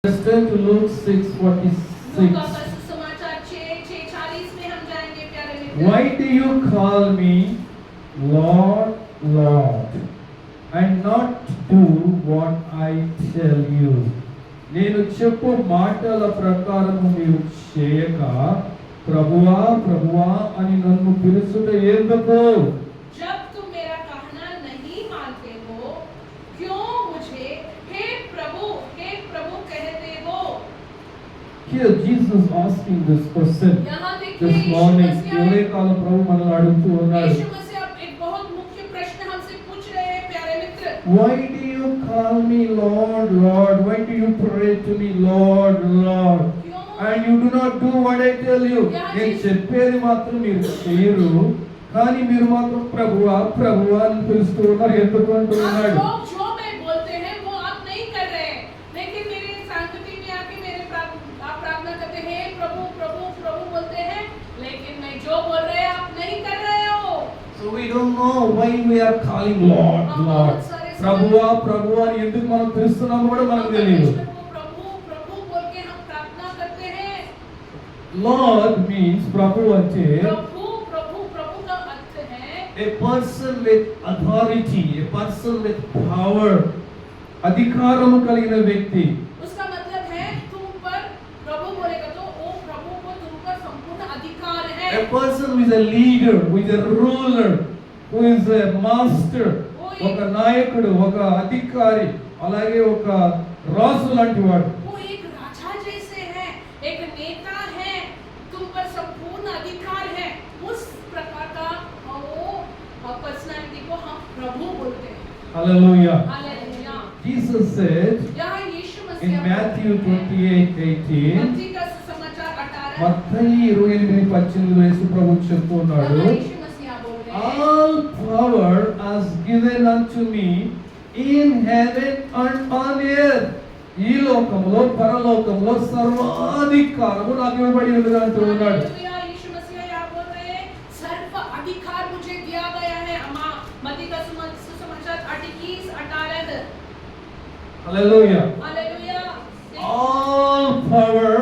Let's turn to Luke 6:46. Why do you call me Lord, Lord, and not do what I tell you? నేను చెప్పు మాటల ప్రకారము మీరు చేయక ప్రభువా ప్రభువా అని నన్ను పిలుచుట ఎందుకు? जब तुम मेरा कहना नहीं मानते हो, क्यों मुझे हे प्रभु कहते हो? Here Jesus asking this question यहाँ देखिए this morning. उदय काल प्रभु మనల్ని అడుగుతూ ఉన్నాడు. यीशु मसीह एक बहुत मुख्य प्रश्न हमसे पूछ रहे हैं प्यारे मित्र. Why do you call me Lord, Lord? Why do you pray to me Lord, Lord? And you do not do what I tell you. నేను చెప్పేది మాత్రం మీరు చేయరు, కానీ మీరు మాత్రం ప్రభువా ప్రభువా అని పిలుస్తూ ఉన్నారు. ఎందుకు అంటున్నాడు? जो मैं बोलते हैं वो आप नहीं कर रहे हैं, लेकिन मेरे संगति में आके आप प्रार्थना करते हैं प्रभु प्रभु प्रभु बोलते हैं, लेकिन मैं जो बोल रहे हैं आप नहीं कर रहे हो. So we don't know why we are calling Lord, Lord. ప్రభువా ప్రభువా అని ఎందుకు మనం పిలుస్తున్నామో కూడా మనకు తెలియదు. प्रभु प्रभु बोल के हम प्रार्थना करते हैं. Lord means ప్రభు అంటే प्रभु प्रभु प्रभु का अर्थ है a person with authority, a person with power, అధికారము కలిగిన వ్యక్తి. उसका मतलब है तुम पर प्रभु बोलेगा तो वो प्रभु को तुम पर संपूर्ण अधिकार है. A person who is a leader, who is a ruler, who is a master, ఒక నాయకుడు, ఒక అధికారి, అలాగే ఒక రాజు లాంటి వాడు. वो एक राजा जैसे है, एक नेता है, तुम पर संपूर्ण अधिकार है. उस प्रकार का वो पर्सनालिटी को हम प्रभु बोलते हैं. Hallelujah. हालेलुया. Jesus said यहाँ यीशु मसीह in Matthew 28:18, मत्ती का सुसमाचार 18 మత్తయి 28:18 యేసు ప్రభు చెప్తున్నాడు, यहाँ यीशु मसीह बोल रहे हैं all power is given unto me in heaven and on earth. ఈ లోకములో పరలోకములో సర్వాధికారము నాకు ఇవ్వబడి ఉన్నది అంటున్నాడు. हालेलुया. यीशु मसीह यहाँ बोल रहे हैं सर्व अधिकार मुझे दिया गया है. मत्ती का सुसमाचार 28:18. Hallelujah. Hallelujah. All power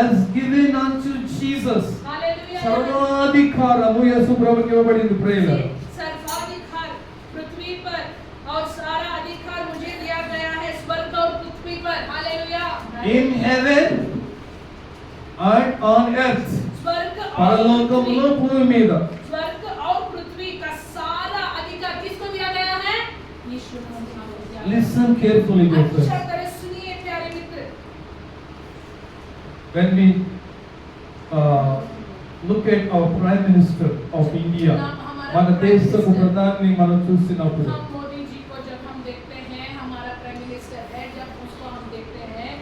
is given unto Jesus. Hallelujah. సర్వాధికారము యేసు ప్రభువుకి ఇవ్వబడింది. ప్రేమ सर्वाधिकार पृथ्वी पर और सारा अधिकार मुझे दिया गया है स्वर्ग और पृथ्वी पर. Hallelujah. in heaven and on earth. स्वर्ग और పరలోకములో భూమి మీద. स्वर्ग और पृथ्वी का सारा अधिकार किसको दिया गया है? यीशु मसीह को दिया गया. Listen carefully, dear अच्छा friends. तरह सुनिए प्यारे मित्र. When we look at our Prime Minister of India, మన దేశపు ప్రధాని మనం చూసినప్పుడు हम मोदी जी को जब हम देखते हैं, हमारा प्राइम मिनिस्टर है, जब उसको हम देखते हैं,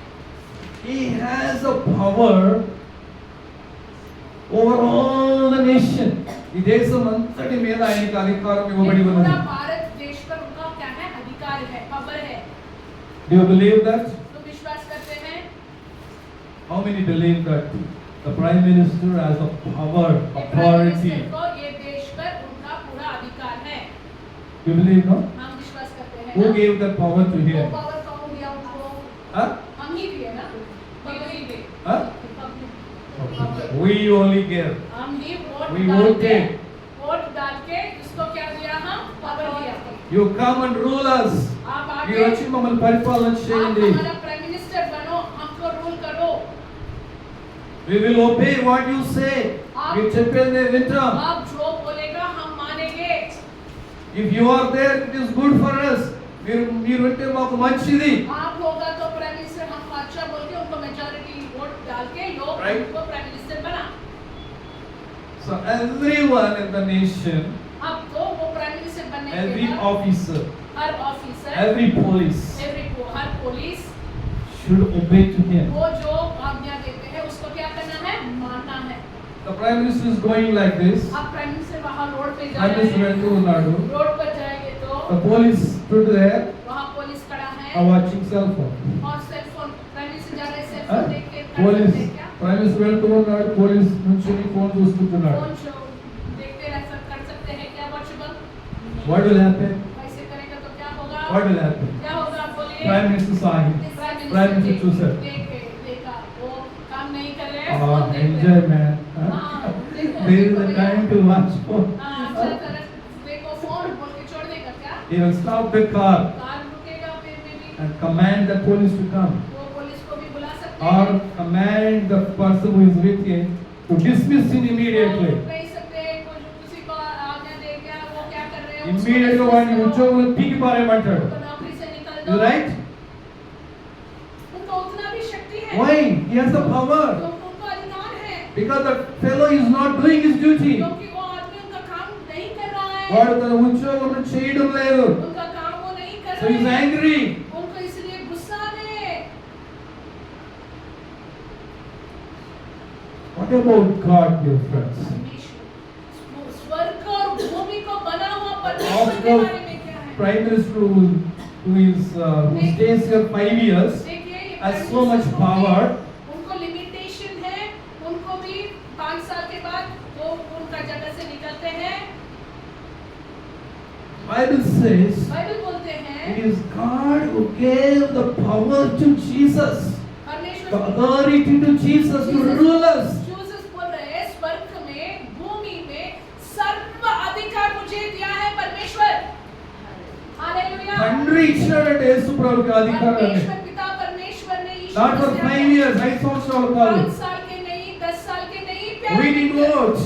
he has a power over all the nation. ఈ దేశం అంతటి మీద ఆయనకి అధికారం ఇవ్వబడి पूरा ఉన్నది. भारत देश पर उनका क्या है? अधिकार है, पावर है. Do you believe that? तो विश्वास करते हैं? How many believe that the Prime Minister has a power, ये प्राइम authority? मिनिस्टर को ये देश पर उनका पूरा अधिकार है. You believe, no? हम विश्वास करते हैं. Who ना? gave that power to वो him? पावर कौन दिया उनको? Huh? हम ही दिए ना. पब्लिक दिए. Huh? Public. We only gave. हम ही वोट We डाल के voted. वोट डाल के इसको क्या दिया? हम पावर दिया. You come and rule us. आप మీరు आके వచ్చి మమ్మల్ని పరిపాలన आप చేయండి. हमारा प्राइम मिनिस्टर बनो, हमको रूल करो. We will obey what you say. మీరు చెప్పేది వింటాం. आप जो बोलेगा हम मानेंगे. If you are there, it is good for us. మీరు వింటే మాకు మంచిది. आप होगा तो प्राइम मिनिस्टर हमको अच्छा बोल के उनको मेजॉरिटी वोट डाल के लोग Right. उनको प्राइम मिनिस्टर बना. So everyone in the nation, अब तो वो प्राइम मिनिस्टर बनने के every बाद officer, her officer, every police her police should obey to him. वो जो आज्ञा देते हैं उसको क्या करना है? मानना है. The Prime Minister is going like this. आप प्राइम मिनिस्टर वहाँ रोड पे जा Prime रहे Minister हैं. వెళ్తూ ఉన్నాడు. रोड पर जाएंगे तो The police stood there, वहाँ पुलिस खड़ा है watching cell phone. और सेल फोन प्राइम मिनिस्टर जा रहे हैं सेल Huh? फोन देख के कर Police, सकते हैं क्या? Prime Minister వెళ్తూ ఉన్నాడు. పోలీస్ నుంచి ఫోన్ చూసుకుంటున్నాడు. फोन शो देखते रह कर सकते हैं क्या? पॉसिबल? What will happen? ऐसे करेगा तो क्या होगा? What will happen? क्या होगा? आप बोलिए. Prime Minister saw him. Prime Prime Minister చూశారు. देखा वो काम नहीं कर रहे हैं, फोन देख रहे हैं। Enjoy man. हाँ, देखो, There is a देखो time to watch phone. हाँ, अच्छा तरह देखो फोन बोल के छोड़ देगा क्या? He will stop the car car रुकेगा फिर भी and command the police to come, वो पुलिस को भी बुला सकते or हैं। command the person who is with him to dismiss him immediately. वो नहीं सकते, किसी को आज्ञा दे क्या, वो क्या कर रहे हैं? Immediately వాడిని ఉద్యోగం పీకి పారేయమంటాడు. उनको नौकरी से निकाल You दो। right? उनको उतना भी शक्ति है। Why? He has the power. उनको अधिकार है। Because the fellow is not doing his duty. क्योंकि वो आदमी उनका काम नहीं कर रहा है। వాడు తన ఉద్యోగం చేయడం లేదు. उनका काम वो नहीं कर So he is रहे हैं। angry. उनको इसलिए गुस्सा है। What about God, dear friends? स्वर्ग और भूमि को बना हुआ परमेश्वर Of के the बारे में क्या है? Prime Minister who stays here 5 years देखिए ये has prime so much minister को power. भी उनको लिमिटेशन है, उनको भी 5 साल के बाद वो उनका जगह से निकलते हैं। Bible says बाइबल बोलते हैं it is God who gave the power to Jesus, the परमेश्वर authority to Jesus to rule us. Joseph बोल रहे हैं स्वर्ग में भूमि में सर्व अधिकार मुझे दिया है परमेश्वर। हालेलुया। తండ్రి ఇచ్చినాడంటే యేసు ప్రభుకి అధికారం परमेश्वर पिता परमेश्वर ने यीशु Not for मसीह 5 years, 5 సంవత్సరాలు కాదు. 5 साल के नहीं, 10 साल के नहीं, प्यारे We didn't Mitra. vote.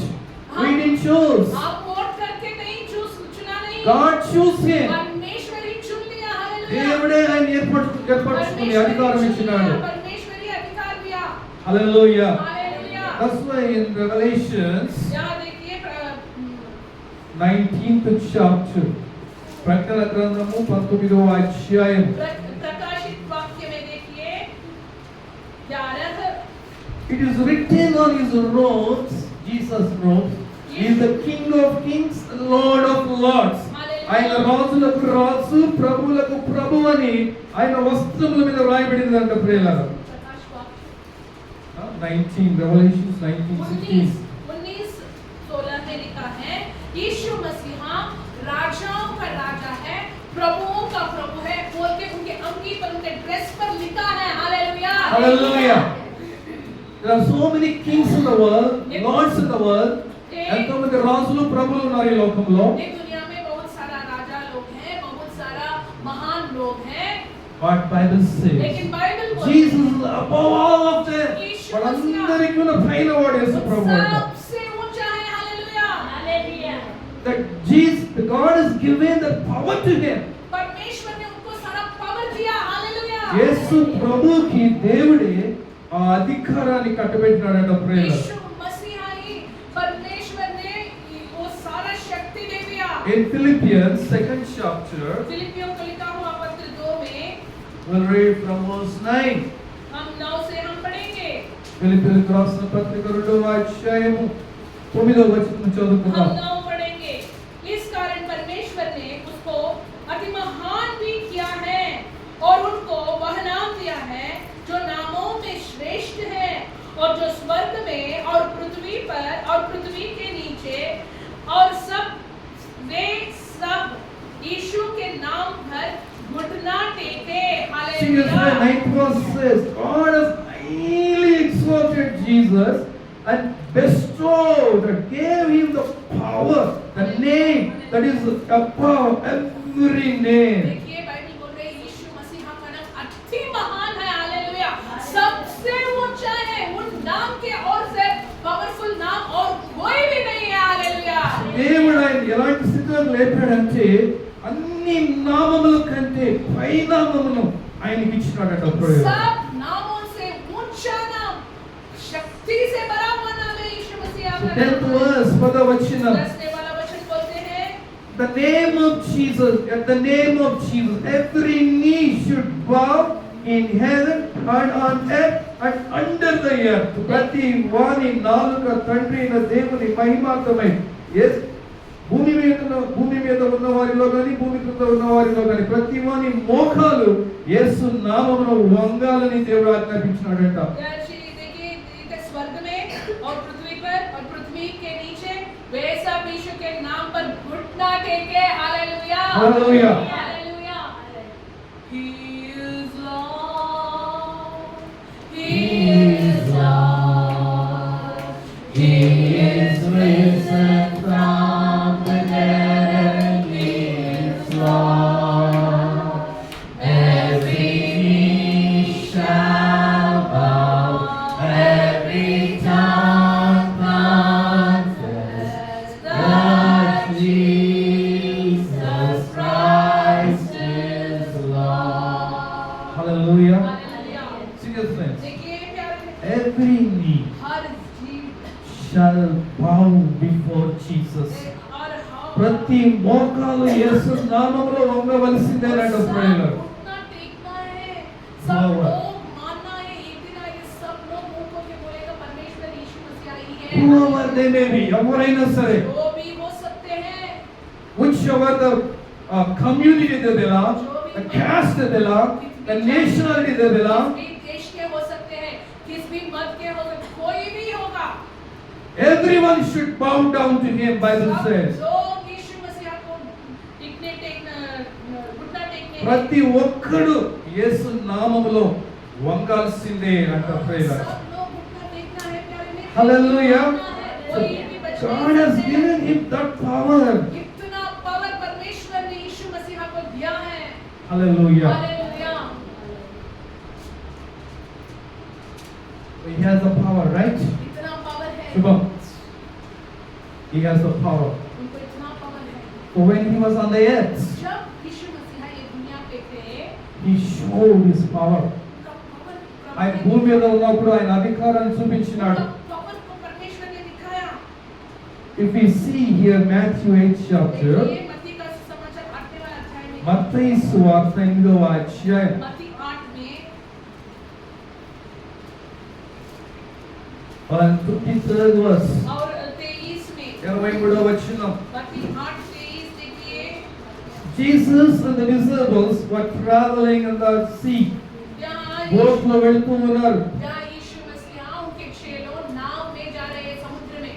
We didn't choose. आप वोट करके नहीं चुना नहीं। God chose him. परमेश्वर ही चुन लिया। हालेलुया। దేవుడే ఆయన ఏర్పరచుకుని అధికారం ఇచ్చినాడు. परमेश्वर ही अधिकार दिया। Hallelujah. Hallelujah. That's why in Revelations यहाँ देखिए 19th chapter, ప్రకటన గ్రంథము 19వ అధ్యాయం प्रकाशित वाक्य में देखिए 11 It is written on his robes, Jesus' robes, he is the King of kings, Lord of lords. ఆయన రాజులకు రాజు, ప్రభువులకు ప్రభు అని ఆయన వస్త్రముల మీద రాయబడిందంట ప్రియులారా. प्रकाश वाक्य 19 Revelations 19:16. 19:16 में लिखा है यीशु मसीहा राजाओं का राजा है, प्रभुओं का प्रभु है बोल के उनके अंगी पर उनके ड्रेस पर लिखा है। Hallelujah. Hallelujah. There are so many kings in the world, lords in the world. ఎంతోమంది రాజులు ప్రభువులు ఉన్నారు ఈ లోకంలో. ये दुनिया में बहुत सारा राजा लोग हैं, बहुत सारा महान लोग हैं। But Bible says लेकिन Bible Jesus is above all of them. यीशु వాళ్ళందరికీ ఉన్న పైన వాడు యేసు ప్రభువు అంట. सबसे ऊंचा है। Hallelujah. Hallelujah. That Jesus, God has given the power to him. परमेश्वर ने उनको सारा पावर दिया। हालेलुया। యేసు ప్రభుకి దేవుడే ఆ అధికారాన్ని కట్టబెట్టినాడంట ప్రియులారా. यीशु मसीहा ही परमेश्वर ने वो सारा शक्ति दे दिया। In Philippians 2nd chapter, फिलिपियों को लिखा हुआ पत्र 2 में we'll read from verse 9. हम 9 से हम पढ़ेंगे। ఫిలిప్పీయులకు రాసిన పత్రిక 2వ అధ్యాయము 9వ వచనం చదువుకుందాం. हम 9 पढ़ेंगे। इस कारण परमेश्वर ने उसको अति महान भी किया है और उनको वह नाम दिया है जो नामों में श्रेष्ठ है और जो स्वर्ग में और पृथ्वी पर और पृथ्वी के नीचे और सब वे सब यीशु के नाम पर घुटना टेके। See this way, 9th verse says, God has highly exalted Jesus and bestowed and gave him the power, the name that is above every name. देखिए बाइबल बोल रही है यीशु मसीह का नाम अति महान है। हालेलुया। सबसे ऊंचा है, उन नाम के और से पावरफुल नाम और कोई भी नहीं है। हालेलुया। దేవుడు ఆయన ఎలాంటి స్థితిలో లేపాడంటే అన్ని నామముల కంటే పై నామమును ఆయనకి ఇచ్చినాడట ప్రియులారా. सब नामों से ऊंचा नाम, शक्ति से भरा हुआ नाम है यीशु मसीह का 10th नाम। verse, 10వ వచనం. दसने वाला वचन बोलते हैं The name of Jesus, at the name of Jesus, every knee should bow in heaven and on earth and under the earth. ప్రతి వాని నాలుక తండ్రి అయిన దేవుని మహిమార్థమై భూమి మీద ఉన్న వారిలో కానీ భూమి క్రింద ఉన్న వారిలో కానీ ప్రతి వాని మోకాలు యేసు నామమున వంగాలని దేవుడు ఆజ్ఞాపించినాడంట. देखिए स्वर्ग में और पृथ्वी पर और पृथ्वी के नीचे वे सब यीशु के नाम पर घुटना टेके। Hallelujah. Hallelujah. Hallelujah. He is Lord। Hallelujah. Seriously. देखिए प्यारे, Every knee हर जीव shall bow before Jesus. और हाँ, ప్రతి మోకాలు యేసు నామములో వంగవలసిందేనంట ప్రియులారా. घुटना टेकना है, हाँ, सब हाँ। लोग मानना है, एक दिन आएगा सब लोग मुंह खोल के बोलेगा परमेश्वर यीशु मसीह ही है। Whoever they may be, ఎవరైనా సరే, जो भी हो सकते हैं, whichever the community they belong, the caste they belong, the nationality they belong, किस भी देश के हो सकते हैं, किस भी मत के हो सकते, कोई भी होगा, everyone should bow down to him, Bible सब says. लोग यीशु मसीह को टिकने टेकना, घुटना टेकने ప్రతి ఒక్కడు యేసు నామములో వంగాల్సిందే అంట ప్రియులారా. सब लोग घुटना टेकना है प्यारे में। Hallelujah. कोई भी बच God नहीं has सकते। given him that power. इतना पावर परमेश्वर ने यीशु मसीह को दिया है। Hallelujah. Hallelujah. He has the power, right? इतना पावर है। Shubham. He has the power. उनको इतना पावर है। So when he was on the earth, जब यीशु मसीह ये दुनिया पे थे, he showed his power. उनका पावर ఆయన భూమి మీద ఉన్నప్పుడు ఆయన అధికారాన్ని చూపించినాడు. पावर को परमेश्वर ने दिखाया। If we see here Matthew 8 chapter, देखिए मत्ती का सुसमाचार 8वें वाला अध्याय में, మత్తయి సువార్త 8వ అధ్యాయం मत्ती 8 में 23rd verse, और 23 में, 23వ వచనం. मत्ती 8:23 देखिए, Jesus and the disciples were traveling on the sea. जहाँ బోట్ లో వెళ్తూ ఉన్నారు. यीशु मसीह उनके चेलों नाव में जा रहे हैं समुद्र में।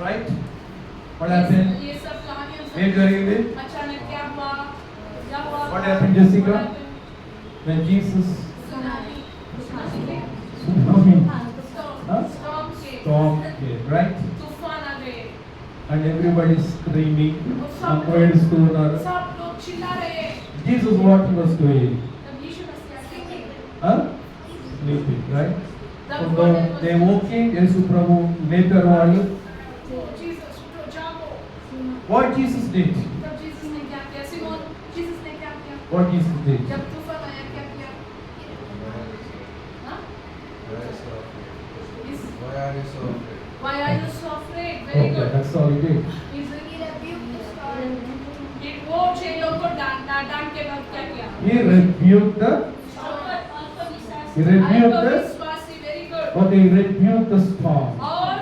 Right? What happened? ये सब कहानियां ఏం జరిగింది? अचानक क्या हुआ? क्या हुआ? What happened, Jessica? When Jesus tsunami tsunami, Huh? storm के storm came, right? तूफान आ गए, And everybody screaming, అందరూ ఏడుస్తూ ఉన్నారు. सब लोग चिल्ला रहे हैं। Jesus what he was doing? तब यीशु मसीह sleeping, Huh? Sleeping, right? तब So वो they walking, యేసు ప్రభు లేపారు వాళ్ళు. जीसस उठो जागो। What Jesus did? तब जीसस ने क्या किया? सिमोन, जीसस ने क्या किया? What Jesus did? जब तूफान आया क्या किया? हाँ? Yes. Why are you so afraid? Why are you so afraid? Very Okay, good. that's all he did. वो चेलों को डांटा, डांट के बाद क्या किया? He rebuked the, he rebuked the, आत्मविश्वासी, very good। okay, he rebuked the storm. और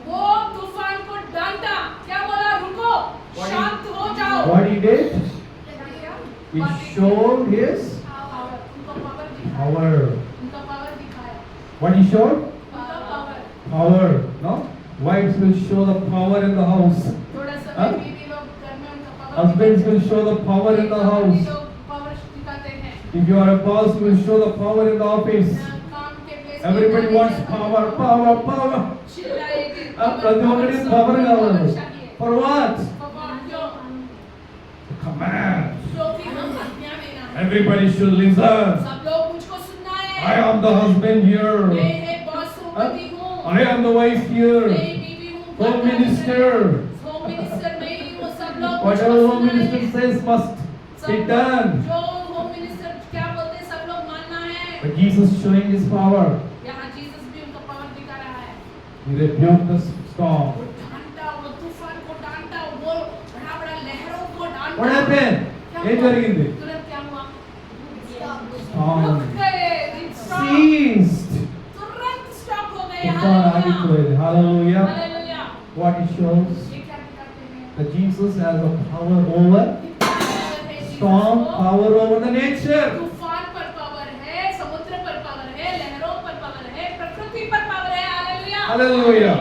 वो तूफान को डांटा, क्या बोला? रुको, शांत हो जाओ। What he did? He What showed his power, उनको पावर दिखाया, power. उनका पावर दिखाया, What he showed? उनका power. Power. No? Wives will show the power in the house. थोड़ा सा हाँ? बीवी लोग घर में उनका power Husbands will show the power in the house. लोग पावर दिखाते हैं। If you are a boss, you will show the power in the office. काम के place Everybody में wants power, power, power. चिल्लाएंगे, ప్రతి ఒక్కరికి power కావాలి. चाहिए। For what? पावर क्यों? Command. क्योंकि हम आज्ञा देना है। Everybody should listen. सब लोग मुझको सुनना है। I am the husband मैं here. एक बॉस हूँ, पति हूँ। I am the wife मैं here. बीवी हूँ, Home पति हूँ। minister. होम मिनिस्टर मैं ही हूँ, सब लोग Whatever मुझको home सुनना minister है। says must सब be लोग- done. जो होम मिनिस्टर क्या बोलते हैं, सब लोग मानना है। But Jesus showing his power. यहाँ जीसस भी उनका पावर दिखा रहा है। He rebuked the storm. वो डांटा, वो तूफान को डांटा, वो बड़ा-बड़ा लहरों को डांटा। What happened? क्या ఏం हुआ? జరిగింది? तुरंत क्या हुआ? Storm रुक गए, it stopped। ceased. तुरंत स्टॉप हो गए। తుఫాన్ ఆగిపోయింది. Hallelujah. Hallelujah. What it shows? ये क्या दिखाते हैं? That Jesus has a power over storm, power over the nature. तूफान पर पावर है, समुद्र पर पावर है, लहरों पर पावर है, प्रकृति पर पावर है। Hallelujah. Hallelujah.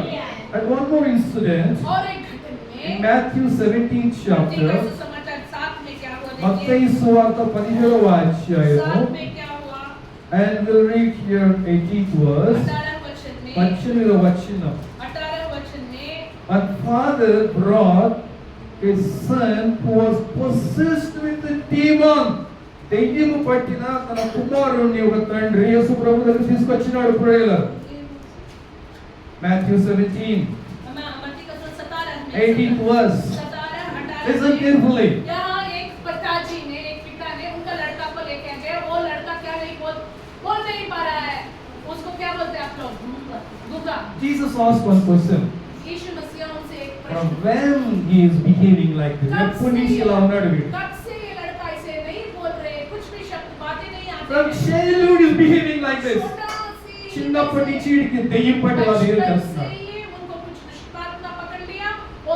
And one more incident और एक घटना in में Matthew 17th मत्ती का chapter. सुसमाचार 7 में क्या हुआ? మత్తయి देखिए సువార్త 17వ 7 అధ్యాయము. में क्या हुआ? And we'll read here 18th verse. 18 वचन में 18వ వచనం. 18 वचन में And father brought his son who was possessed with a demon. దెయ్యము పట్టిన తన కుమారుణ్ణి ఒక తండ్రి యేసు ప్రభు దగ్గర తీసుకొచ్చినాడు ప్రేయర్. Matthew 17, मत्ती का 17 में 18th verse. 17 18 Listen में carefully. यहाँ एक पिताजी ने, एक पिता ने उनका लड़का को लेके गए। वो लड़का क्या नहीं बोल नहीं पा रहा है, उसको क्या बोलते हैं आप लोग? गूंगा। Jesus asked one question. यीशु मसीह उनसे एक From प्रश्न, when he is behaving like this? कब ఎప్పటి से నుంచి ఇలా ఉన్నాడు వీడు? कब से ये लड़का ऐसे नहीं बोल रहे, कुछ भी शब्द बातें नहीं आती From हैं। childhood is behaving like this. छोटा सी చిన్నప్పటి నుంచి వీడికి దెయ్యం పట్టి వాళ్ళ దగ్గర बचपन से చేస్తున్నాడు. ही उनको कुछ दुष्टात्मा पकड़ लिया, वो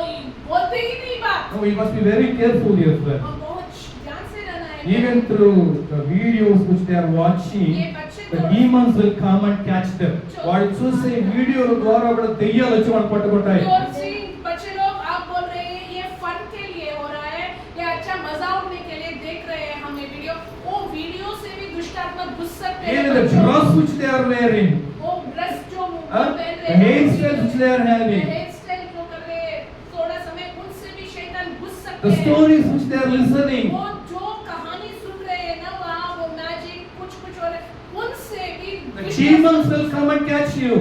बोलते ही नहीं बात। No, we must be very careful here, friends. हम बहुत ध्यान से रहना है। Even through the videos which they are watching, ये बच्चे the तो demons will come and catch them. వాడు చూసే వీడియోల ద్వారా కూడా దెయ్యాలు వచ్చి వాళ్ళు పట్టుకుంటాయి. और सी बच्चे लोग आप बोल रहे हैं ये फन के लिए हो रहा है, ये अच्छा मजा उड़ने के लिए देख रहे हैं हम ये वीडियो, वो वीडियो से भी दुष्ट आत्मा घुस सकते हैं। Even the dress which they are wearing, वो ड्रेस जो huh? पहन the रहे हैं, hairstyle which they are having, hairstyle जो कर रहे हैं, थोड़ा समय उनसे भी शैतान घुस the सकते हैं। stories which they are listening, वो जो कहानी सुन रहे हैं ना वहाँ वो मैजिक कुछ कुछ हो रहा है, उनसे भी the दुष्ट demons will come and catch you.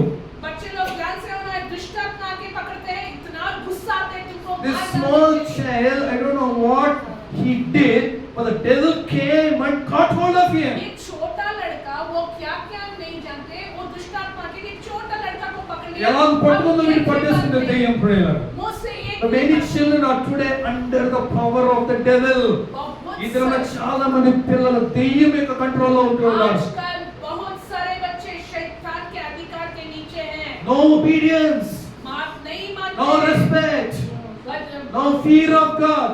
बच्चे लोग ध्यान से होना है, दुष्ट आत्मा आके पकड़ते हैं, इतना गुस्सा आते हैं तुमको This मार small डालने के लिए। child, I don't know what he did, but the devil came and caught hold of him. एक छोटा लड़का वो क्या क्या नहीं जानते, वो दुष्ट आत्मा के लिए छोटा लड़का को पकड़ लिया। ఎలా పట్టుకుందో వీడు పట్టేస్తుంది దెయ్యం ప్రేయర్. मुझसे एक The many children are today under the power of the devil. बहुत ఇతరుల सारे- చాలా మంది పిల్లలు దెయ్యం యొక్క కంట్రోల్ లో ఉంటున్నారు. आजकल बहुत सारे बच्चे शैतान के अधिकार के नीचे हैं। No obedience, माफ नहीं मानते, no respect, मतलब no fear of God.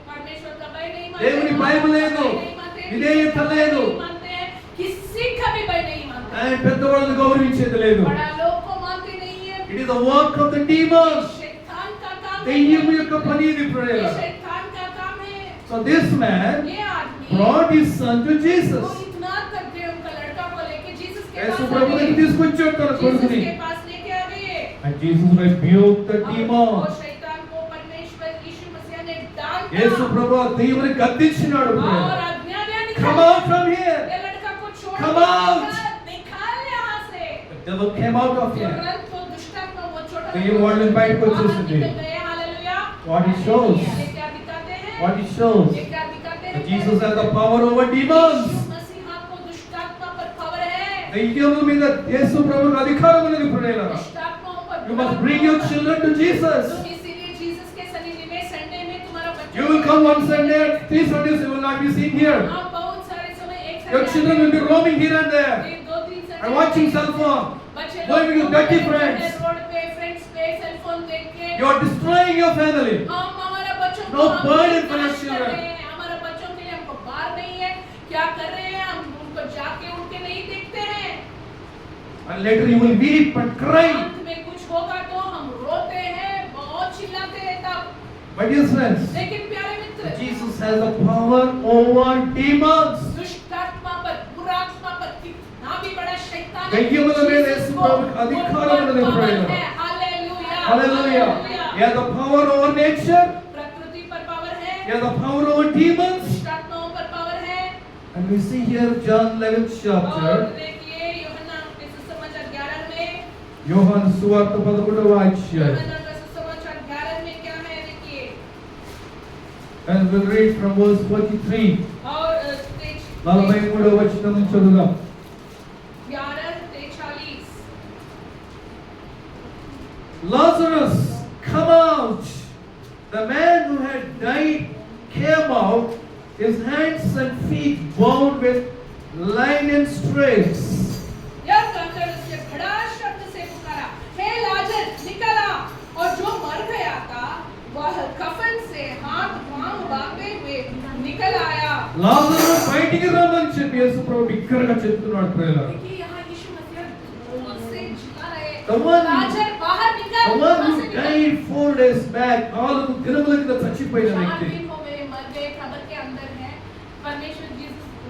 परमेश्वर का भय नहीं मानते, దేవుని బైబిల్ లేదు, भय नहीं मानते, విధేయత లేదు, नहीं मानते हैं, किसी का भी भय नहीं मानते, and పెద్దవాళ్ళని గౌరవించేది లేదు. बड़ा लोग को मानते नहीं है। It is the work of the demons. शैतान का काम है, దెయ్యం యొక్క పని ఇది ये ప్రేయర్. शैतान का काम है। So this man ये आदमी brought his son to वो Jesus. इतना तक गए उनका लड़का को लेके जीसस के యేసు पास आ ప్రభువుని गए, తీసుకొచ్చాడు తన जीसस కొడుకుని. के पास लेके आ गए। And Jesus rebuked the और demon. वो शैतान को परमेश्वर यीशु मसीह ने डांटा యేసు ప్రభు ఆ దెయ్యాన్ని గద్దించినాడు. और आज्ञा दिया, Come निकाल out from here. ये लड़का को छोड़ Come दो, out. निकाल यहाँ से। The devil came out of him. तुरंत वो दुष्ट आत्मा वो छोटा दెయ్యం వాళ్ళని బయటకు बाहर వచ్చేసింది. निकल गए, हालेलुया। What it shows. ये क्या दिखाते हैं? What it shows. ये क्या दिखाते हैं? that Jesus has the power over demons. यीशु मसीह को दुष्ट आत्मा पर पावर है। దెయ్యముల మీద యేసు ప్రభువుకు అధికారం ఉన్నది ప్రియులారా. दुष्ट आत्माओं पर You must bring your children to Jesus. तुम इसीलिए जीसस के सन्निधि में संडे में तुम्हारा बच्चा You will come one Sunday, 3 Sundays you will not be seen here. आप बहुत सारे समय एक Your Sunday children will be roaming here and there. ये 2-3 Sunday And watching cell phone. बच्चे Going with लोग dirty घूमते friends. हैं रोड पे, फ्रेंड्स पे सेल फोन देख के You are destroying your family. हम हमारे बच्चों No हम burden for your नाश कर children. रहे हैं, हमारे बच्चों के लिए हमको बार नहीं है, क्या कर रहे हैं हम उनको जाके उठ के नहीं देखते हैं। And later you will weep and cry. अंत में कुछ होगा तो हम रोते हैं, बहुत चिल्लाते हैं तब। My dear friends, लेकिन प्यारे मित्र, Jesus has the power over demons. दुष्ट आत्मा पर, बुरा आत्मा पर कितना भी बड़ा शैतान है, దెయ్యముల మీద जीसस యేసు को ప్రభువుకు అధికారం ఉన్నది वो ప్రియులారా. power है, hallelujah, Hallelujah. He has the power over nature. प्रकृति पर पावर है, He has the power over demons. दुष्ट आत्माओं पर पावर है। And we see here John 11th और chapter. देखिए यूहन्ना के सुसमाचार 11 में, యోహాను సువార్త 11వ అధ్యాయం. यूहन्ना का सुसमाचार 11 में क्या है देखिए। And we'll read from verse 43. और 43వ వచనం నుంచి చదువుదాం. 11:43 Lazarus, come out. The man who had died came out, his hands and feet bound with linen strips. यह कहकर उसने बड़ा शब्द से पुकारा, हे लाजर निकल आ। और जो मर गया था वह कफन से हाथ पांव बांधे हुए निकल आया। లాజరు బయటికి రమ్మని చెప్పి యేసు ప్రభు బిగ్గరగా చెప్తున్నాడు ప్రియులారా. देखिए यहाँ यीशु मसीह जोर से चिल्ला रहे हैं, The one- लाजर बाहर निकल, The one वहाँ who से निकल। died 4 days back, 4 దినముల కింద చచ్చిపోయిన 4 వ్యక్తి. दिन हो गए मर गए, कब्र के अंदर है। परमेश्वर जी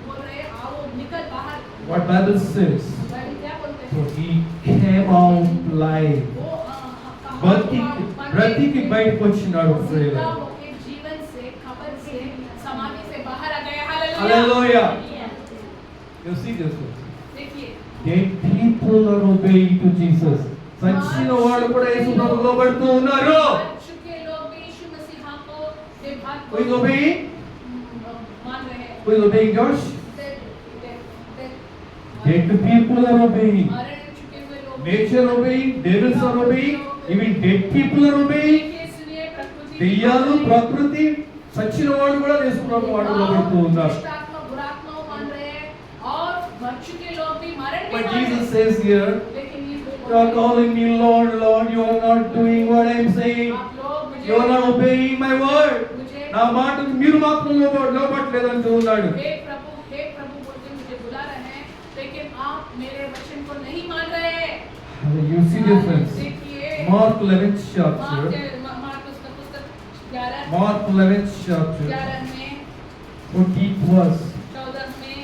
बोल रहे हैं, आओ निकल बाहर। What Bible says? बाइबल क्या बोलते So हैं? he came out live. वो బ్రతికి బయటకు వచ్చినాడు जिंदा ప్రియులారా. होके जीवन से, कब्र से, समाधि से बाहर आ गए। Hallelujah. Hallelujah. You see this one? देखिए Dead people are obeying to Jesus. చచ్చిన వాళ్ళు కూడా యేసు ప్రభువుకు లోబడుతూ ఉన్నారు. मर चुके लोग भी यीशु मसीह को बेबाक Who is obeying? मान रहे हैं। Who is obeying Josh? Dead- dead- dead. Dead people are obeying. मर चुके हुए लोग Nature obeying, devils are obeying, even dead people are obeying. देखिए, सुनिए, प्रकृति దెయ్యాలు ప్రకృతి సచ్చిన వాడు కూడా యేసు ప్రభు వాడు లోబడుతూ ఉన్నారు. दुष्ट आत्मा बुरा आत्माओं मान रहे हैं और मर चुके लोग भी मरण भी But मान रहे Jesus हैं। says here, लेकिन you are calling me Lord, Lord, you are not doing what I am saying. आप लोग You are not obeying my word. मुझे నా మాటకు మీరు మాత్రం లోబడట్లేదు అంటూ ఉన్నాడు. हे प्रभु बोलते मुझे बुला रहे हैं, लेकिन आप मेरे वचन को नहीं मान रहे हैं। You see difference. देखिए, Mark 11th chapter. मार्कुस का पुस्तक 11 Mark 11th chapter. 11 में 14th verse. 14 में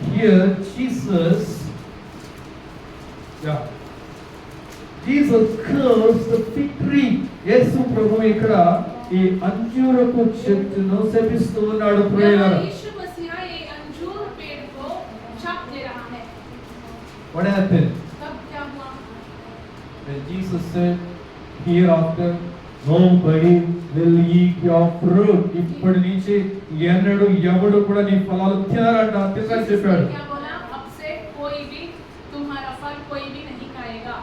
Here Jesus cursed the fig tree. యేసు ప్రభు ఇక్కడ ఈ అంజూరపు చెట్టును శపిస్తూ ఉన్నాడు. ప్రియులారా, यहाँ यीशु मसीह ये अंजूर पेड़ को छाप दे रहा है। what happened? तब क्या हुआ? When Jesus said, hereafter nobody will eat your fruit. ఇప్పటి నుంచి ఎన్నడూ ఎవడు కూడా నీ ఫలాలు తినరంట అని చెప్పాడు. क्या बोला? अब से कोई भी तुम्हारा फल कोई भी नहीं खाएगा।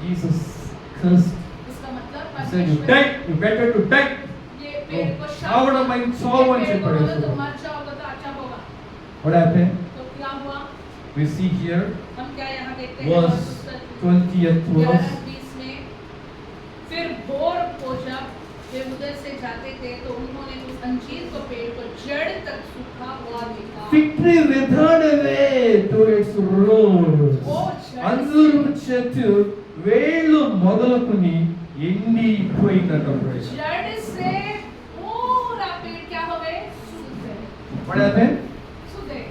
Jesus cursed. इसका मतलब He said, you die, you better to die. ये पेड़ को చావడమై చావని చెప్పాడు యేసు. तो मर जाओगे तो अच्छा होगा। What happened? तो क्या हुआ? We see here हम क्या यहाँ देखते हैं? verse 20th verse. 11-20 में फिर भोर को जब वे उधर से जाते थे तो उन्होंने उस अंजीर को पेड़ को जड़ तक सूखा हुआ देखा। Fig tree withered away to its roots. అంజూరపు చెట్టు వేళ్ళు మొదలుకొని ఎండిపోయిందట. जड़ से पूरा पेड़ क्या हो गए? सूख गए। What happened? सूख गए।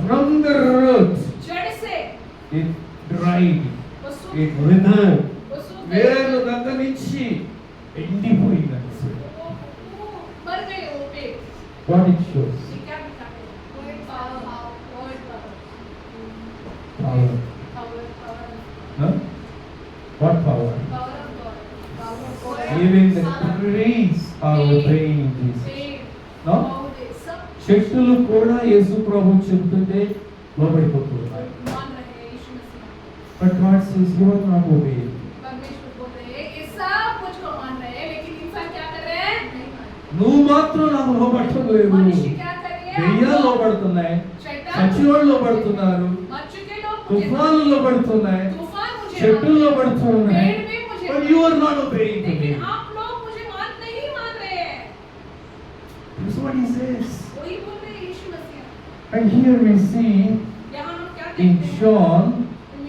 From the root जड़ से it dried, वो सूख it withered. वो सूख వేర్ల गए। దగ్గర నుంచి ఎండిపోయిందట. वो मर गए वो पेड़। What it shows? ये क्या दिखाते हैं? Power Power. Huh? What power? Even the trees are obeying Jesus. No? చెట్టులు కూడా యేసు ప్రభు చెబుతుంటే లోబడిపోతున్నారు. But God says you are not obeying. परमेश्वर बोल रहे हैं ये सब मुझको मान रहे हैं, लेकिन इंसान क्या कर रहे हैं? नहीं मान रहे। నువ్వు మాత్రం నాకు లోబడట్లేదు. मनुष्य क्या कर रही है? దెయ్యాలు లోబడుతున్నాయి, शैतान సచ్చినోళ్ళు లోబడుతున్నారు, मर चुके लोग मुझे తుఫాన్లు లోబడుతున్నాయి, तूफान मुझे చెట్టులు मान- లోబడుతున్నాయి. पेड़ भी मुझे But मान- you are not obeying to me. लेकिन आप लोग मुझे नहीं मान रहे हैं। That's what he says. वही बोल रहे हैं यीशु मसीह। And here we see यहाँ हम क्या in देखते हैं? John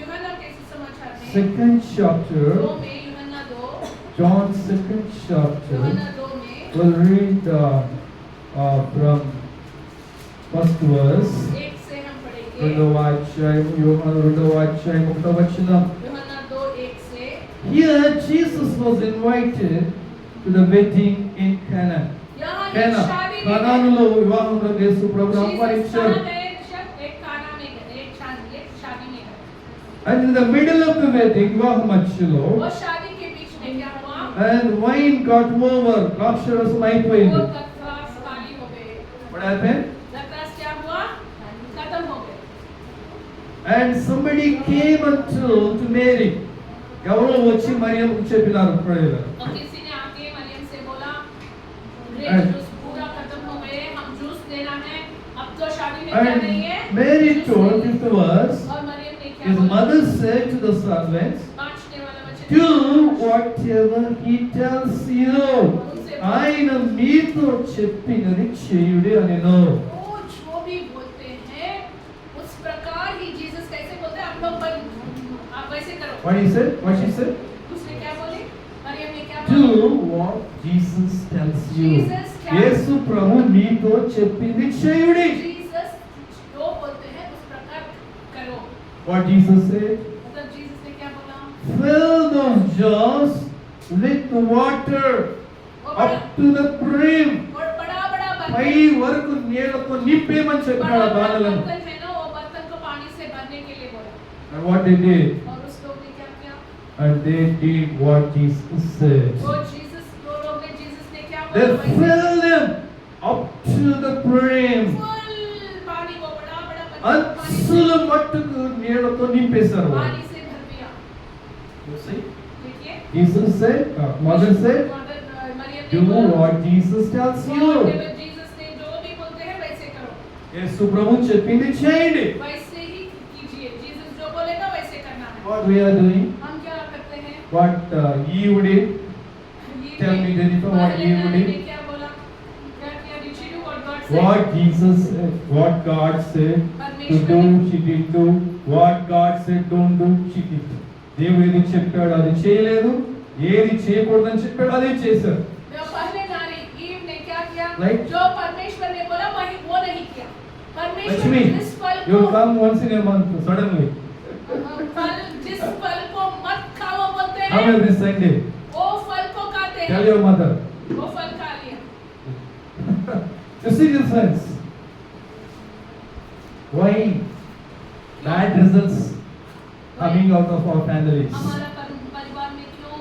यूहन्ना कैसे समाचार में 2nd chapter, 2 में यूहन्ना 2 John 2nd chapter, यूहन्ना 2 में we'll read from first verse. 1 से हम पढ़ेंगे। రెండవ అధ్యాయం, యోహాను రెండవ అధ్యాయం 1వ వచనం. यूहन्ना 2:1 से Here Jesus was invited to the wedding in Cana. यहाँ एक Cana. शादी में కానానులో వివాహంలో యేసు ప్రభువును जीसस ఆహ్వానించారు. कहाँ गए? एक काना में गए, एक शादी में गए। And in the middle of the wedding, వివాహ మధ్యలో, वो शादी के बीच में क्या हुआ? and wine got over, ద్రాక్షరసం वो అయిపోయింది. द्राक्ष खाली हो गए। What happened? द्राक्ष क्या हुआ? खत्म हो गए। And somebody came and told to Mary. ఎవరో వచ్చి మరియమ్మకు చెప్పినారు. ప్రేయర్. और किसी ने आके मरियम से बोला, And- ग्रेप जूस पूरा खत्म हो गए, हम जूस देना है, अब तो शादी में क्या And नहीं है? Mary जूस told, नहीं। 5th verse, और मरियम ने क्या his बोला? mother said to the servants, बाँचने वाला वचन do whatever he tells you. ఆయన మీతో చెప్పినది చేయుడి అనెను. वो जो भी बोलते हैं उस प्रकार ही जीसस कैसे बोलते हैं? आप लोग आप वैसे करो। What he said? What she said? उसने क्या बोली? मरियम ने क्या Do बोला? what Jesus tells you. Jesus क्या- యేసు ప్రభు మీతో చెప్పింది చేయుడి. जीसस जो बोलते हैं उस प्रकार करो। What Jesus said? मतलब जीसस ने क्या बोला? Fill those jars with water वो up to the brim. बड़ा పై వరకు నీళ్లతో నింపేమని చెప్పాడు ఆ బాణలను. बर्तन है ना, वो बर्तन को पानी से भरने के लिए बोला। And what they did? और उस लोग ने क्या किया? And they did what Jesus said. वो लोग ने जीसस ने क्या They बोला वैसे fill them up to the brim. Full पानी को बड़ा बड़ा बच्चा అంచుల మట్టుకు నీళ్ళతో నింపేశారు వాళ్ళు. पानी से भर दिया। You see? देखिए Jesus said, mother said, Mariam do what Jesus tells you. Jesus ने जो भी बोलते हैं वैसे करो, యేసు ప్రభు చెప్పింది చేయండి. वैसे ही कीजिए। जीसस जो बोलेगा वैसे करना है। What we are doing? हम क्या करते हैं? What Eve did? Tell me, Jennifer, what Eve did? क्या बोला? क्या किया? Did she do what God said? What Jesus said, what God said to do, she did do. What God said don't do, she did. దేవుడు ఏది చెప్పాడు అది చేయలేదు, ఏది చేయకూడదని చెప్పాడు అది చేశారు. पहले नारी ईव ने क्या किया? Right. जो परमेश्वर ने बोला वही वो नहीं किया। परमेश्वर Lakshmi, जिस फल you will को come once in a month suddenly. जिस फल को मत खाओ बोलते Come हैं, every Sunday. वो फल को खाते Tell हैं, your mother. वो फल खा लिया। You see the difference? Why bad results coming out of our families? हमारा परिवार में क्यों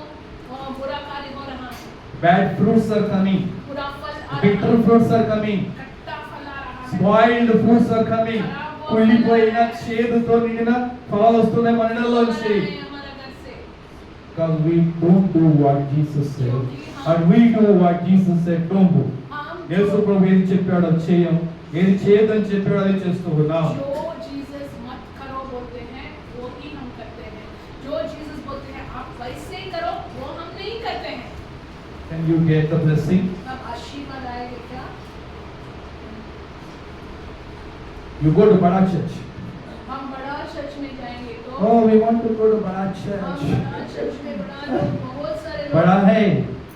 बुरा कार्य हो रहा है? Bad fruits are coming. बुरा फल आ रहा Bitter है, fruits are coming. खट्टा फल आ रहा है, Spoiled fruits are coming. కుళ్ళిపోయిన చేదుతో నిండిన ఫలాలు వస్తున్నాయి మన ఇళ్ళలోంచి. हमारा घर से। Because we don't do what Jesus said and we do what Jesus said don't do. हम యేసు ప్రభు ఏది చెప్పాడో చేయం, ఏది చేయదని చెప్పాడో అది చేస్తూ ఉన్నాం. जो जीसस मत करो बोलते हैं वो ही हम करते हैं। जो जीसस बोलते हैं आप वैसे ही करो वो हम नहीं करते हैं। Can you get the blessing? तब आशीर्वाद आएगा क्या? You go to Bada Church. हम बड़ा चर्च में जाएंगे तो Oh, we want to go to Bada हम Church. बड़ा चर्च में बड़ा लोग बहुत सारे लोग बड़ा है.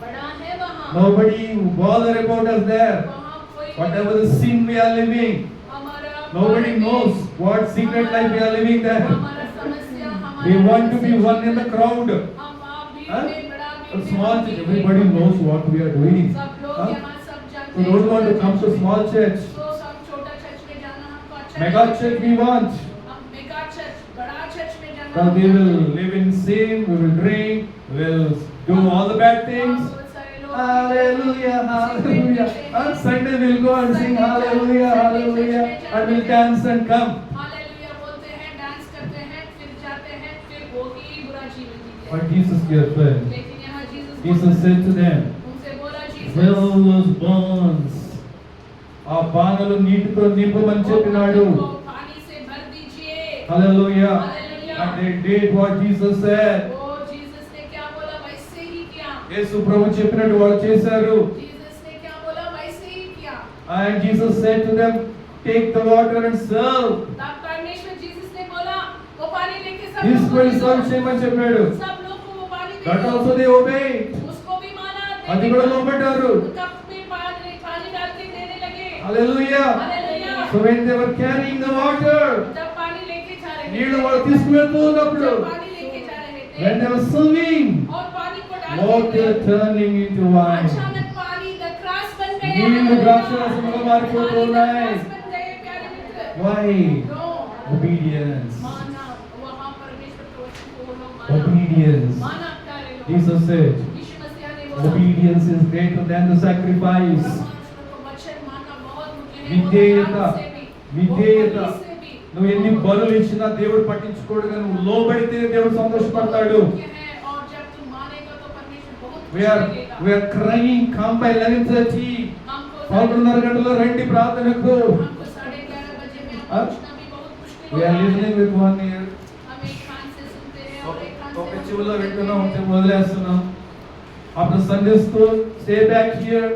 बड़ा है वहाँ। Nobody bother about us there. वहाँ कोई Whatever the sin we are living, हमारा nobody knows what secret life we are living there. हमारा समस्या हमारा We want to be one in the crowd. हम आप भीड़ Huh? में बड़ा A भीड़ में small हम church, भीड़ में everybody knows what we are doing. सब लोग Huh? यहाँ सब जानते We don't want to come to small church. तो सब छोटा चर्च में जाना हमको अच्छा Mega नहीं church लगता। we want. हम मेगा चर्च बड़ा चर्च में जाना Because we will live in sin, we will drink, we will do all the bad things. बहुत सारे लोग Hallelujah, hallelujah. On Sunday we'll go and sing hallelujah, hallelujah, and we'll dance and come. Hallelujah बोलते हैं, dance करते हैं, फिर जाते हैं, फिर वो ही बुरा जीवन जीते हैं। But Jesus, dear friend, लेकिन यहाँ Jesus said to them, उनसे बोला जीसस fill those barns. ఆ బాణలు నీటితో నింపమని చెప్పినాడు. को पानी से भर दीजिए। Hallelujah. Hallelujah. And they did what Jesus said. वो जीसस ने क्या बोला वैसे ही किया। యేసు ప్రభు చెప్పినట్టు వాళ్ళు చేశారు. जीसस ने क्या बोला वैसे ही किया। And Jesus said to them, take the water and serve. तब परमेश्वर जीसस ने बोला वो पानी लेके सब తీసుకొని लोग సర్వ్ చేయమని చెప్పాడు. सब लोग को वो पानी दे That दो। also they obeyed. उसको भी माना, అది కూడా లోబడ్డారు. कप में पानी डाल के देने लगे। Hallelujah. Hallelujah. So when they were carrying the water, जब पानी लेके जा रहे నీళ్లు थे, వాళ్ళు తీసుకువెళ్తూ ఉన్నప్పుడు, जब पानी लेके जा रहे when थे they were serving, और पानी को डाल water के turning into wine. अचानक पानी द्राक्ष बन गया। నీళ్లు ద్రాక్షరసముగా మారిపోతూ पानी ఉన్నాయి. द्राक्ष बन गए प्यारे मित्र। Why? क्यों? Obedience. माना, वहाँ परमेश्वर के वचन को वो लोग Obedience. माना प्यारे लोग। Jesus said, यीशु मसीह ने बोला obedience is greater than the sacrifice. परमेश्वर को वचन मानना बहुत मुख्य है। విధేయత, वो से भी, విధేయత. वो बलि से भी। నువ్వు ఎన్ని బలులు ఇచ్చినా దేవుడు పట్టించుకోడు, కానీ నువ్వు లోబడితే దేవుడు సంతోషపడతాడు. मुख्य है और जब तुम मानेगा तो परमेश्वर बहुत We खुश are लगेगा। crying, come by 11:30. हमको 11:30 గంటలో రండి ప్రార్థనకు. हमको 11:30 बजे में हाँ? पहुंचना भी बहुत मुश्किल We are होगा। listening with one ear. हम एक कान से सुनते हैं और एक कान ఒక से हम చెవులో सुनते వింటున్నాం, हैं। ఉంటే వదిలేస్తున్నాం. After Sunday school, stay back here.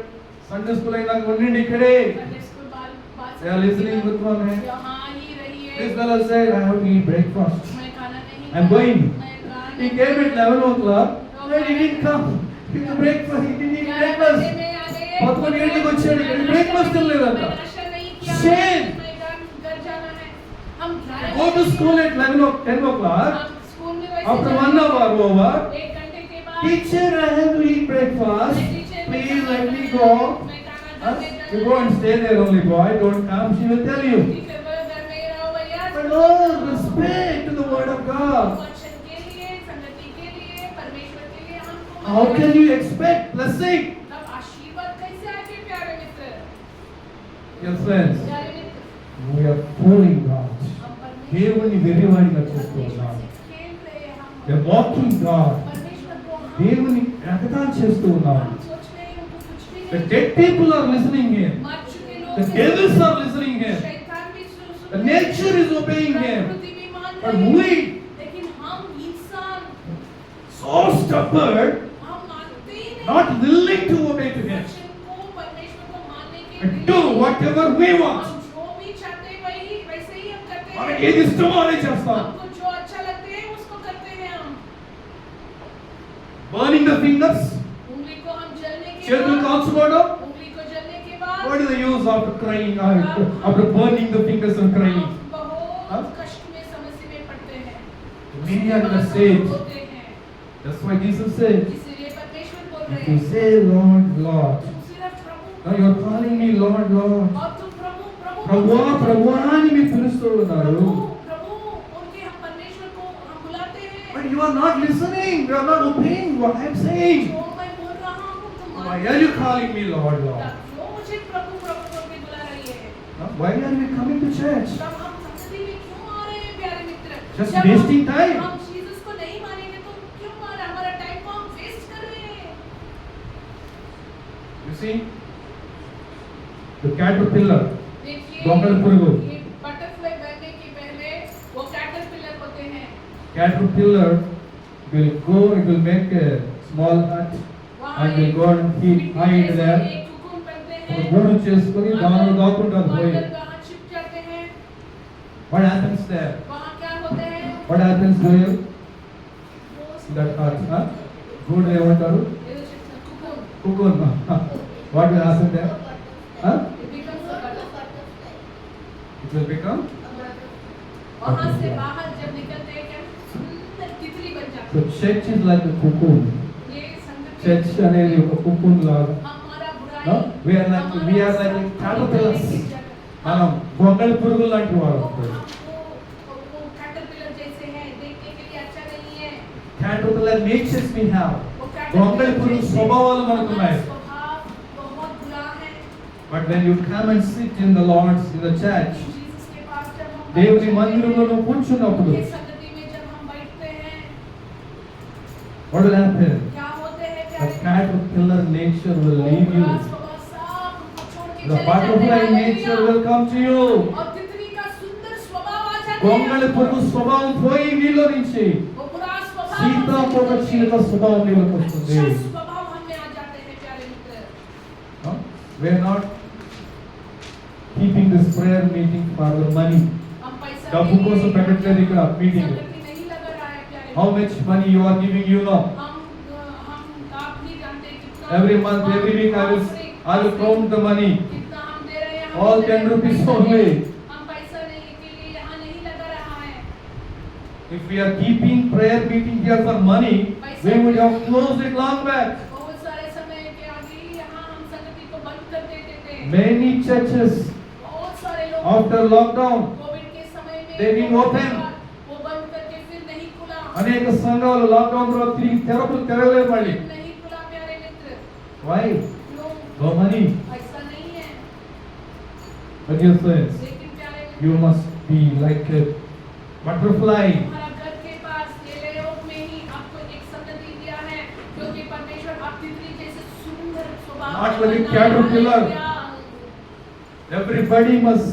Sunday school అయినాక ఉండండి ఇక్కడే. Sunday school बात We are listening with one hand. यहाँ ही रहिए। This fellow said, I have to eat breakfast. मैं खाना नहीं I'm going. मैं खाना He came at 11 o'clock. Then he didn't come. He didn't breakfast. He didn't eat 11 breakfast. बजे में आ गए। 11 గంటలకు వచ్చాడు, ఇక్కడ breakfast తినలేదంట. मैं नाश्ता नहीं किया। Shame. मैं घर जाना है। हम घर Go to school at 10 o'clock. हम स्कूल में वैसे After जाते 1 हैं। hour over. 1 घंटे के बाद Teacher, I have to eat breakfast. Please let me go. Huh? You go and stay there only, boy. Don't come. She will tell you. But Lord, respect to the word of God. How can you expect blessing? Yes, friends, प्यारे मित्र, we are fooling God. हम परमेश्वर దేవుని వెర్రివాడిగా చేస్తూ ఉన్నాం. से खेल रहे हैं हम। We are mocking God. परमेश्वर को हम దేవుని ఎగతాళి చేస్తూ ఉన్నాం. सोच रहे हैं उनको कुछ भी The नहीं। dead people are listening Him. मर चुके The लोग devils are listening Him. शैतान भी सुन The nature is obeying Him. प्रकृति भी मान But रहे हैं। we, लेकिन हम इंसान so stubborn, हम मानते ही नहीं। not willing to obey to Him, वचन को परमेश्वर को मानने के and लिए do whatever we want. हम जो भी चाहते हैं वही वैसे ही हम करते మనకి हैं। ఏది ఇష్టమో అదే చేస్తాం. हमको जो अच्छा लगते हैं उसको करते हैं हम। Burning the fingers, उंगली को हम जलने के చేతులు बाद కాల్చుకోవడం. उंगली को जलने के बाद What is the use after crying, after burning the fingers and crying? हम हाँ? बहुत कष्ट में समस्या में पड़ते हैं। We are the उसके बाद saints. हम रोते हैं। That's why Jesus said, इसीलिए परमेश्वर बोल if रहे you हैं say Lord, Lord, तुम सिर्फ प्रभु now you are calling me Lord, Lord. और तुम प्रभु प्रभु ప్రభువా ప్రభువా అని మీరు పిలుస్తూ ఉన్నారు. प्रभु प्रभु उनके हम परमेश्वर को हम बुलाते हैं। But you are not listening. You are not obeying what I am saying. जो मैं बोल रहा हूँ तुम Why are you calling me Lord, Lord? क्यों मुझे प्रभु प्रभु करके बुला रही है? Huh? Why are we coming to church? तब हम संगति में क्यों आ रहे हैं प्यारे मित्र? Just जब wasting time. हम जीसस को नहीं मानेंगे तो क्यों आ रहे हैं? हमारा टाइम को हम वेस्ट कर रहे हैं। You see, the caterpillar, देखिए डॉक्टर पुरुगु. ये बटरफ्लाई बनने के पहले वो कैटरपिलर होते हैं। caterpillar will go, it will make a small hut वहाँ and will एक go and मिट्टी hide जैसे there. एक cocoon बनते ఒక हैं। గూడు చేసుకొని దానిలో దాక్కుంటారు वो పోయి. अंदर कहाँ छिप जाते हैं? What happens there? वहाँ क्या होते हैं? What happens there? वो That hut, huh? గూడు ఏమంటారు? ये जो cocoon, Cocoon. What will happen there? Huh? it becomes a butterfly। It will become. वहाँ से बाहर जब निकलते हैं क्या सुंदर तितली बन जाते So हैं। church is like a cocoon. ये संगति Church అనేది ఒక cocoon లాగా. हमारा बुराई No? We are like caterpillars. మనం గొంగళి పురుగులు లాంటి వారు. वो कैटरपिलर जैसे हैं देखने के लिए अच्छा नहीं है। Caterpillar natures we have. वो గొంగళి పురుగు స్వభావాలు మనకు ఉన్నాయి. स्वभाव बहुत बुरा है। But when you come and sit in the Lord's in the church, Jesus के पास जब हम దేవుని మందిరంలో నువ్వు కూర్చున్నప్పుడు ये संगति में जब हम बैठते हैं what will happen? क्या होते हैं The प्यारे? caterpillar nature will leave you. बुरा स्वभाव सब उनको छोड़ के The चले butterfly जाते हैं। nature will come to you. और तितली का सुंदर स्वभाव आ जाता है। గొంగళి పురుగు స్వభావం పోయి నీలో నుంచి वो बुरा स्वभाव సీతాకోక చిలుక స్వభావం నీలోకి వస్తుంది. अच्छा स्वभाव हमें आ जाते हैं प्यारे मित्र। No? We are not keeping this prayer meeting for the money. हम पैसा డబ్బు के लिए కోసం పెట్టట్లేదు ఇక్కడ మీటింగ్. संगति नहीं लगा रहा है प्यारे How Mitra. much money you are giving, you know. हम आप नहीं जानते कितना Every month, every week I will count the money. कितना हम दे रहे हैं। हम All दे रहे 10 हैं, rupees पैसा only. नहीं- हम पैसा नहीं के लिए यहाँ नहीं लगा रहा है। If we are keeping prayer meeting here for money, we would have closed it long back. बहुत सारे समय के आगे ही यहाँ हम संगति को बंद कर देते थे। Many churches बहुत सारे लोग after lockdown, कोविड के समय में They didn't open. वो बंद करके फिर नहीं खुला। అనేక సంఘాలు లాక్డౌన్ తర్వాత తిరిగి తెరవలేదు మళ్ళీ. नहीं खुला प्यारे मित्र। Why? क्यों? No money. ऐसा नहीं है। But dear friends, लेकिन प्यारे मित्र, you must be like a butterfly. तुम्हारा घर के पास ये लेआउट में ही आपको एक संगति दिया है क्योंकि परमेश्वर आप तितली जैसे सुंदर स्वभाव Not का like a बनाया caterpillar. है। Everybody must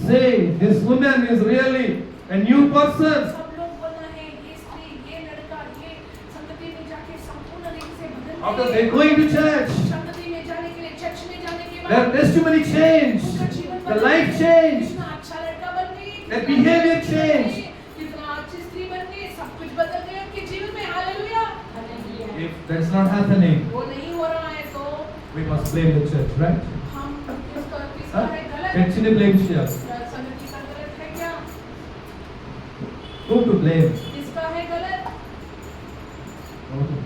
say this woman is really a new person. सब लोग बोलना है ये स्त्री ये लड़का ये संगति में जाके संपूर्ण रूप से बदल After गई। they going to church, संगति में जाने के लिए चर्च में जाने के their बाद testimony change, उनका जीवन the बदल life गया। change. कितना अच्छा लड़का बन गई, Their कितना behavior अच्छा change. कितना अच्छी स्त्री बन गई, सब कुछ बदल गया उनके जीवन में। Hallelujah. If that's not happening, वो नहीं हो रहा है तो we must blame the church, right? हम किसका Huh? है गलत? చర్చిని blame చేయాలి. संगति का गलत है क्या? Who to blame? किसका है गलत?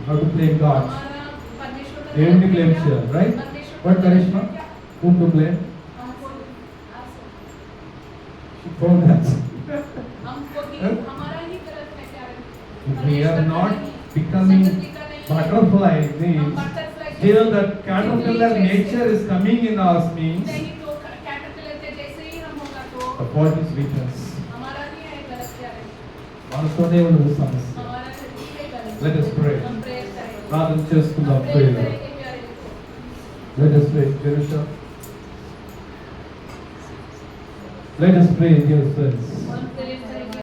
How to blame God? हमारा परमेश्वर का దేవుని गलत है blame क्या? చేయాలి, right? परमेश्वर का What गलत Karishma? है क्या? Whom to blame? हमको She found that. हमको ही Huh? हमारा ही गलत है क्या? If we are परमेश्वर का not नहीं, becoming संगति का नहीं है। butterfly हम means butterfly still जैसे that caterpillar तितली जैसे nature is coming in us means नहीं तो what is weakness? हमारा नहीं है गलत क्या है, మనతోనే ఉన్నది సమస్య. हमारा ठीक है गलत. Let us pray. हम प्रेयर करेंगे. ప్రార్థన చేసుకుందాం. हम प्रेयर Pray. करेंगे प्यारे मित्रों. Let us pray. Jerusha. Let us pray, dear friends. हम